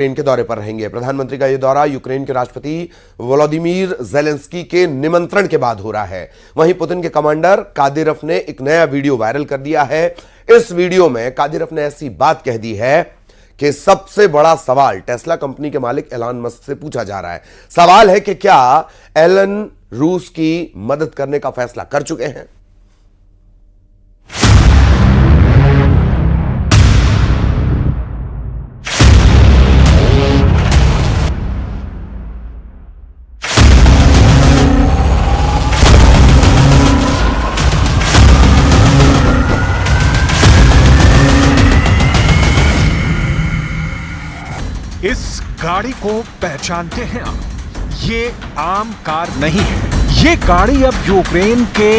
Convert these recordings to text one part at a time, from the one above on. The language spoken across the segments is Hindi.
यूक्रेन के दौरे पर रहेंगे। प्रधानमंत्री का यह दौरा यूक्रेन के राष्ट्रपति वोलोदिमीर ज़ेलेंस्की के निमंत्रण के बाद हो रहा है। वहीं पुतिन के कमांडर कादिरोव ने एक नया वीडियो वायरल कर दिया है। इस वीडियो में कादिरोव ने ऐसी बात कह दी है कि सबसे बड़ा सवाल टेस्ला कंपनी के मालिक एलन मस्क से पूछा जा रहा है। सवाल है कि क्या एलन रूस की मदद करने का फैसला कर चुके हैं। इस गाड़ी को पहचानते हैं आप? ये आम कार नहीं है। ये गाड़ी अब यूक्रेन के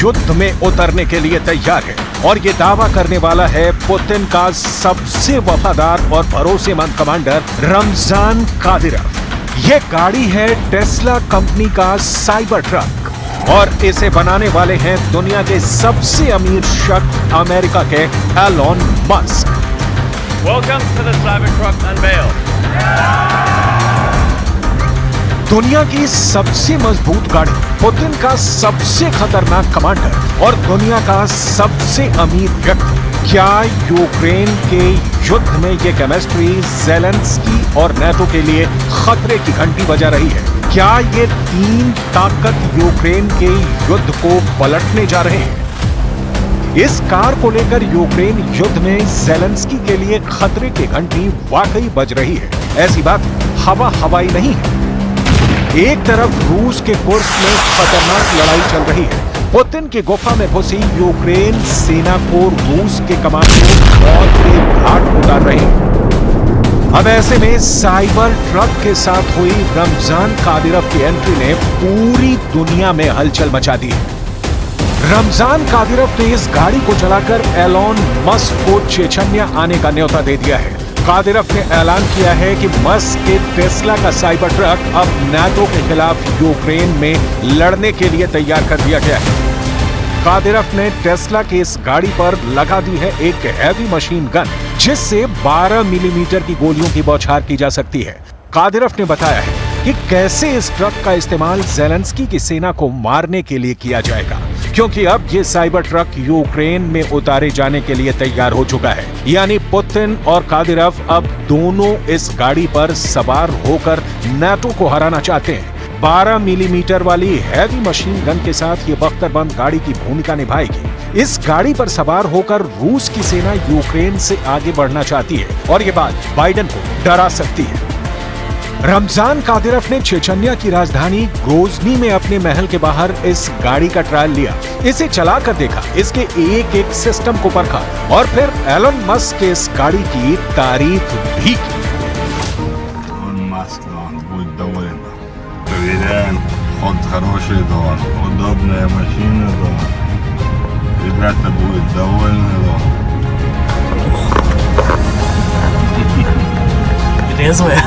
युद्ध में उतरने के लिए तैयार है और ये दावा करने वाला है पुतिन का सबसे वफादार और भरोसेमंद कमांडर रमजान कादिरोव। ये गाड़ी है टेस्ला कंपनी का साइबर ट्रक और इसे बनाने वाले हैं दुनिया के सबसे अमीर शख्स अमेरिका के Elon Musk. Welcome to the Cybertruck unveil. दुनिया की सबसे मजबूत गाड़ी, पुतिन का सबसे खतरनाक कमांडर और दुनिया का सबसे अमीर व्यक्ति। क्या यूक्रेन के युद्ध में ये केमिस्ट्री ज़ेलेंस्की और नेटो के लिए खतरे की घंटी बजा रही है? क्या ये तीन ताकत यूक्रेन के युद्ध को पलटने जा रहे हैं? इस कार को लेकर यूक्रेन युद्ध में ज़ेलेंस्की के लिए खतरे की घंटी वाकई बज रही है। ऐसी बात हवाई नहीं है। एक तरफ रूस के कुर्स्क में खतरनाक लड़ाई चल रही है। पुतिन की गुफा में घुसी यूक्रेन सेना को रूस के कमांडो मौत के घाट उतार रहे हैं। अब ऐसे में साइबर ट्रक के साथ हुई रमजान कादिरोव की एंट्री ने पूरी दुनिया में हलचल मचा दी है। रमजान कादिरोव ने इस गाड़ी को चलाकर एलन मस्क को चेचन्या आने का न्योता दे दिया है। कादिरोव ने ऐलान किया है कि मस्क के टेस्ला का साइबर ट्रक अब नाटो के खिलाफ यूक्रेन में लड़ने के लिए तैयार कर दिया गया है। कादिरोव ने टेस्ला की इस गाड़ी पर लगा दी है एक हैवी मशीन गन, जिससे 12 मिलीमीटर की गोलियों की बौछार की जा सकती है। कादिरोव ने बताया है कि कैसे इस ट्रक का इस्तेमाल ज़ेलेंस्की की सेना को मारने के लिए किया जाएगा, क्योंकि अब ये साइबर ट्रक यूक्रेन में उतारे जाने के लिए तैयार हो चुका है। यानी पुतिन और कादिरोव अब दोनों इस गाड़ी पर सवार होकर नाटो को हराना चाहते हैं। 12 मिलीमीटर वाली हैवी मशीन गन के साथ ये बख्तरबंद गाड़ी की भूमिका निभाएगी। इस गाड़ी पर सवार होकर रूस की सेना यूक्रेन से आगे बढ़ना चाहती है और ये बात बाइडेन को डरा सकती है। रमजान कादिरोव ने चेचन्या की राजधानी ग्रोजनी में अपने महल के बाहर इस गाड़ी का ट्रायल लिया। इसे चलाकर देखा, इसके एक एक सिस्टम को परखा और फिर एलन मस्क के इस गाड़ी की तारीफ भी की। Проверяем, ход хороший дом, удобная машина дом. Ребята будут довольны дом. Резвая.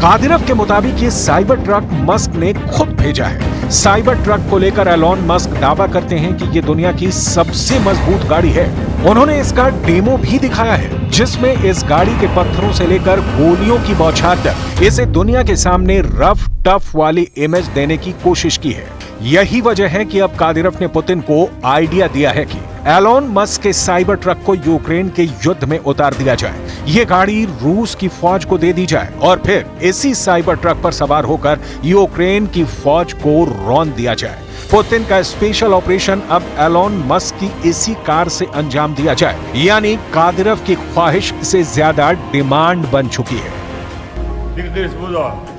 कादिरोव के मुताबिक ये साइबर ट्रक मस्क ने खुद भेजा है। साइबर ट्रक को लेकर एलन मस्क दावा करते हैं कि ये दुनिया की सबसे मजबूत गाड़ी है। उन्होंने इसका डेमो भी दिखाया है, जिसमें इस गाड़ी के पत्थरों से लेकर गोलियों की बौछार तक इसे दुनिया के सामने रफ टफ वाली इमेज देने की कोशिश की है। यही वजह है कि अब कादिरोव ने पुतिन को आइडिया दिया है कि एलन मस्क के साइबर ट्रक को यूक्रेन के युद्ध में उतार दिया जाए। ये गाड़ी रूस की फौज को दे दी जाए और फिर इसी साइबर ट्रक पर सवार होकर यूक्रेन की फौज को रौंद दिया जाए। पुतिन का स्पेशल ऑपरेशन अब एलन मस्क की इसी कार से अंजाम दिया जाए। यानी कादिरोव की ख्वाहिश से ज्यादा डिमांड बन चुकी है।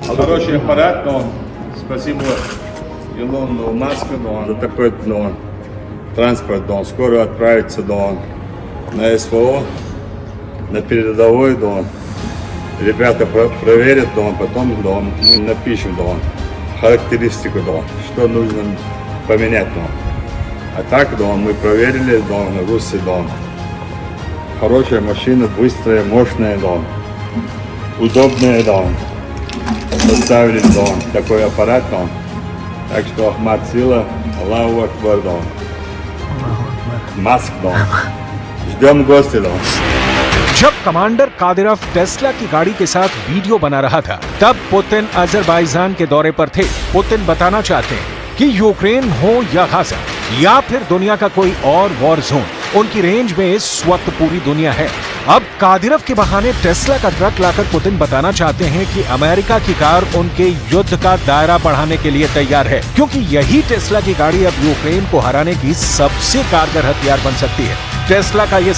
Хороший аппарат, но спасибо Илону Маску, но за такой транспорт, он скоро отправится на СВО, на передовой, ребята проверят, потом мы напишем характеристику, что нужно поменять. А так мы проверили, русы, хорошая машина, быстрая, мощная, удобная, поставили такой аппарат, так что Ахмад Сила, Аллаху Акбар, Маск, ждем гостей. जब कमांडर कादिरोव टेस्ला की गाड़ी के साथ वीडियो बना रहा था, तब पुतिन अजरबैजान के दौरे पर थे। पुतिन बताना चाहते हैं कि यूक्रेन हो या गाजा या फिर दुनिया का कोई और वॉर जोन, उनकी रेंज में इस वक्त पूरी दुनिया है। अब कादिरोव के बहाने टेस्ला का ट्रक लाकर पुतिन बताना चाहते हैं कि अमेरिका की कार उनके युद्ध का दायरा बढ़ाने के लिए तैयार है, क्योंकि यही टेस्ला की गाड़ी अब यूक्रेन को हराने की सबसे कारगर हथियार बन सकती है। टेस्ला का ये